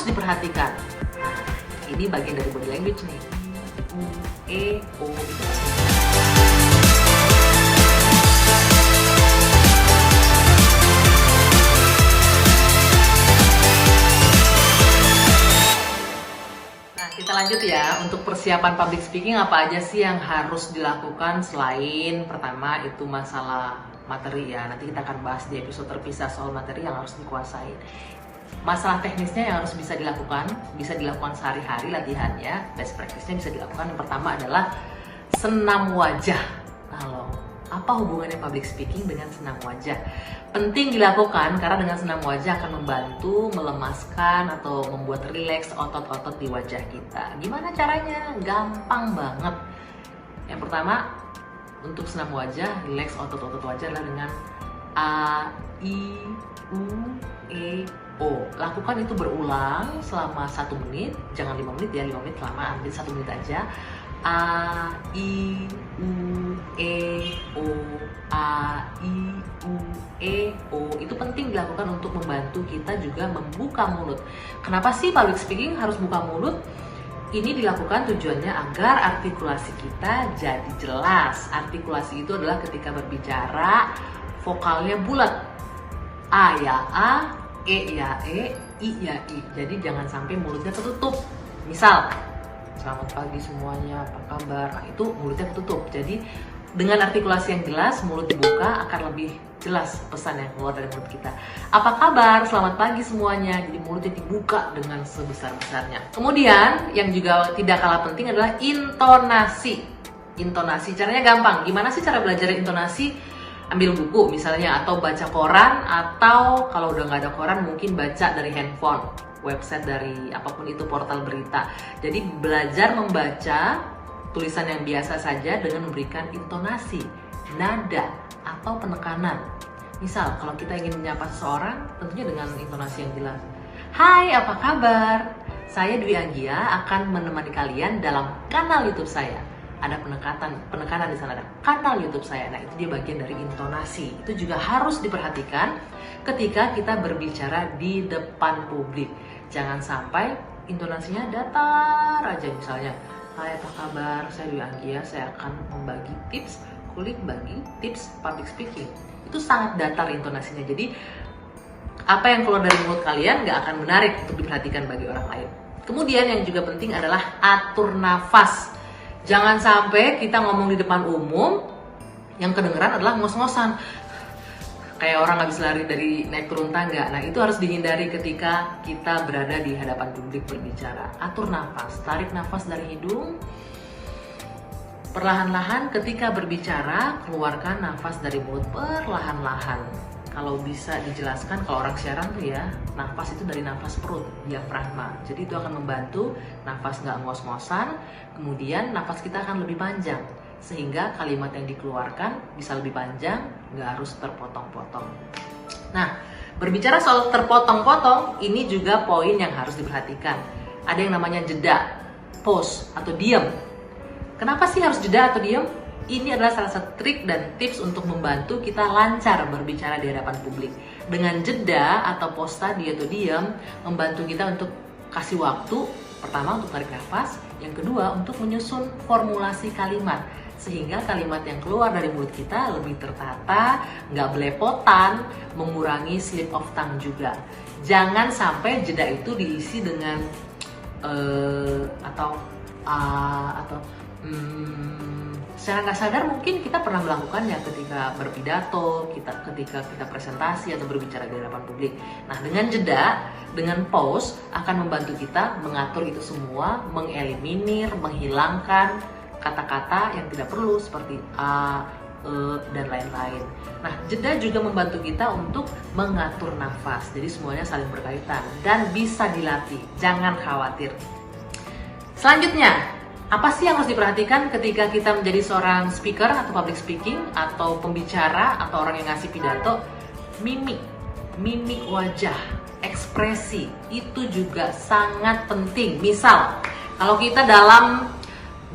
harus diperhatikan. Nah, ini bagian dari body language nih. U, E, O itu. Kita lanjut ya, untuk persiapan public speaking apa aja sih yang harus dilakukan selain pertama itu masalah materi ya. Nanti kita akan bahas di episode terpisah soal materi yang harus dikuasai. Masalah teknisnya yang harus bisa dilakukan sehari-hari latihannya, best practice-nya bisa dilakukan. Yang pertama adalah senam wajah. Nah, apa hubungannya public speaking dengan senam wajah? Penting dilakukan karena dengan senam wajah akan membantu melemaskan atau membuat rileks otot-otot di wajah kita. Gimana caranya? Gampang banget. Yang pertama, untuk senam wajah, rileks otot-otot wajah adalah dengan A, I, U, E, O. Lakukan itu berulang selama 1 menit, jangan 5 menit ya, 5 menit kelamaan, jadi 1 menit aja. A, I, U, E, O, A, I, U, E, O. Itu penting dilakukan untuk membantu kita juga membuka mulut. Kenapa sih public speaking harus buka mulut? Ini dilakukan tujuannya agar artikulasi kita jadi jelas. Artikulasi itu adalah ketika berbicara, vokalnya bulat. A ya A, E ya E, I ya I. Jadi jangan sampai mulutnya tertutup. Misal, selamat pagi semuanya, apa kabar? Nah, itu mulutnya ketutup. Jadi dengan artikulasi yang jelas, mulut dibuka akan lebih jelas pesan yang keluar dari mulut kita. Apa kabar? Selamat pagi semuanya. Jadi mulutnya dibuka dengan sebesar-besarnya. Kemudian yang juga tidak kalah penting adalah intonasi. Intonasi caranya gampang. Gimana sih cara belajar intonasi? Ambil buku misalnya, atau baca koran, atau kalau udah nggak ada koran mungkin baca dari handphone, website dari apapun itu, portal berita. Jadi belajar membaca tulisan yang biasa saja dengan memberikan intonasi, nada, atau penekanan. Misal kalau kita ingin menyapa seseorang, tentunya dengan intonasi yang jelas. Hai, apa kabar? Saya Dwi Anggia akan menemani kalian dalam kanal YouTube saya. Ada penekanan di sana, ada kanal YouTube saya. Nah, itu dia bagian dari intonasi. Itu juga harus diperhatikan ketika kita berbicara di depan publik. Jangan sampai intonasinya datar aja, misalnya, hai apa kabar, saya Dwi Anggia, saya akan membagi kulik bagi tips public speaking. Itu sangat datar intonasinya. Jadi apa yang keluar dari mulut kalian nggak akan menarik untuk diperhatikan bagi orang lain. Kemudian yang juga penting adalah atur nafas. Jangan sampai kita ngomong di depan umum yang kedengeran adalah ngos-ngosan, kayak orang habis lari dari naik turun tangga. Nah, itu harus dihindari ketika kita berada di hadapan publik berbicara. Atur nafas, tarik nafas dari hidung, perlahan-lahan. Ketika berbicara, keluarkan nafas dari mulut perlahan-lahan. Kalau bisa dijelaskan, kalau orang siaran tuh ya, nafas itu dari nafas perut, diafragma. Jadi itu akan membantu nafas nggak ngos-ngosan, kemudian nafas kita akan lebih panjang. Sehingga kalimat yang dikeluarkan bisa lebih panjang, nggak harus terpotong-potong. Nah, berbicara soal terpotong-potong, ini juga poin yang harus diperhatikan. Ada yang namanya jeda, pause, atau diam. Kenapa sih harus jeda atau diam? Ini adalah salah satu trik dan tips untuk membantu kita lancar berbicara di hadapan publik. Dengan jeda atau pause tadi atau diam, membantu kita untuk kasih waktu, pertama untuk tarik nafas, yang kedua untuk menyusun formulasi kalimat. Sehingga kalimat yang keluar dari mulut kita lebih tertata, nggak belepotan, mengurangi slip of tongue juga. Jangan sampai jeda itu diisi dengan secara nggak sadar mungkin kita pernah melakukannya ketika berpidato, ketika kita presentasi atau berbicara di hadapan publik. Nah, dengan jeda, dengan pause akan membantu kita mengatur itu semua, mengeliminir, menghilangkan kata-kata yang tidak perlu seperti a, e, dan lain-lain. Nah, jeda juga membantu kita untuk mengatur nafas. Jadi semuanya saling berkaitan dan bisa dilatih. Jangan khawatir. Selanjutnya, apa sih yang harus diperhatikan ketika kita menjadi seorang speaker atau public speaking atau pembicara atau orang yang ngasih pidato? Mimik wajah, ekspresi itu juga sangat penting. Misal, kalau kita dalam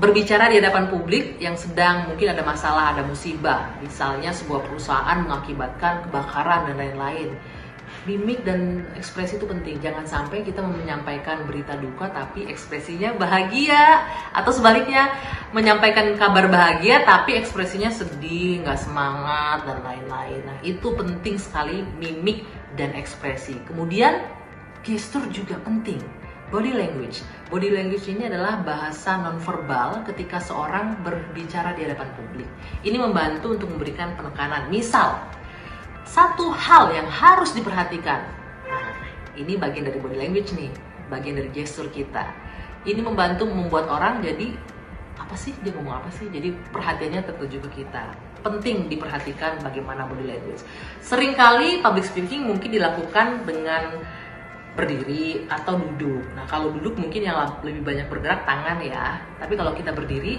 berbicara di hadapan publik yang sedang mungkin ada masalah, ada musibah, misalnya sebuah perusahaan mengakibatkan kebakaran dan lain-lain. Mimik dan ekspresi itu penting. Jangan sampai kita menyampaikan berita duka tapi ekspresinya bahagia, atau sebaliknya menyampaikan kabar bahagia tapi ekspresinya sedih, nggak semangat dan lain-lain. Nah, itu penting sekali, mimik dan ekspresi. Kemudian gestur juga penting. Body language. Body language ini adalah bahasa nonverbal ketika seorang berbicara di hadapan publik. Ini membantu untuk memberikan penekanan. Misal, satu hal yang harus diperhatikan. Nah, ini bagian dari body language nih, bagian dari gestur kita. Ini membantu membuat orang jadi, apa sih, dia ngomong apa sih? Jadi perhatiannya tertuju ke kita. Penting diperhatikan bagaimana body language. Seringkali public speaking mungkin dilakukan dengan berdiri atau duduk. Nah, kalau duduk mungkin yang lebih banyak bergerak tangan ya. Tapi kalau kita berdiri,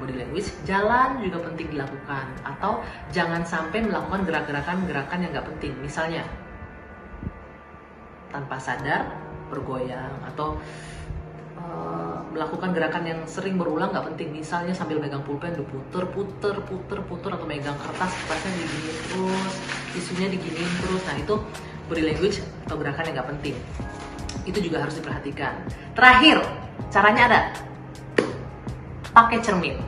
body language, jalan juga penting dilakukan. Atau jangan sampai melakukan gerakan-gerakan yang nggak penting. Misalnya, tanpa sadar bergoyang atau melakukan gerakan yang sering berulang nggak penting. Misalnya sambil megang pulpen, puter, atau megang kertasnya diginiin terus, isunya diginiin terus. Nah, itu body language atau gerakan yang nggak penting. Itu juga harus diperhatikan. Terakhir, caranya ada. Pakai cermin.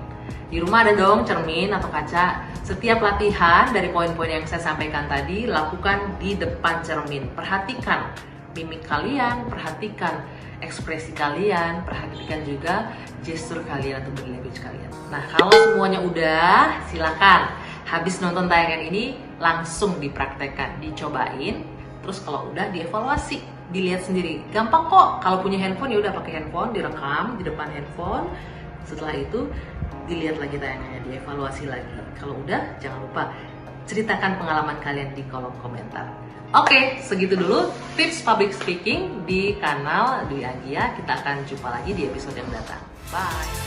Di rumah ada dong cermin atau kaca. Setiap latihan dari poin-poin yang saya sampaikan tadi, lakukan di depan cermin. Perhatikan mimik kalian, perhatikan ekspresi kalian, perhatikan juga gestur kalian atau body language kalian. Nah, kalau semuanya udah, silakan habis nonton tayangan ini langsung dipraktekkan, dicobain. Terus kalau udah, dievaluasi, dilihat sendiri. Gampang kok. Kalau punya handphone ya udah pakai handphone, direkam di depan handphone. Setelah itu dilihat lagi tayangannya, dievaluasi lagi. Kalau udah, jangan lupa ceritakan pengalaman kalian di kolom komentar. Oke, segitu dulu tips public speaking di kanal Dwi Anggia. Kita akan jumpa lagi di episode yang datang. Bye!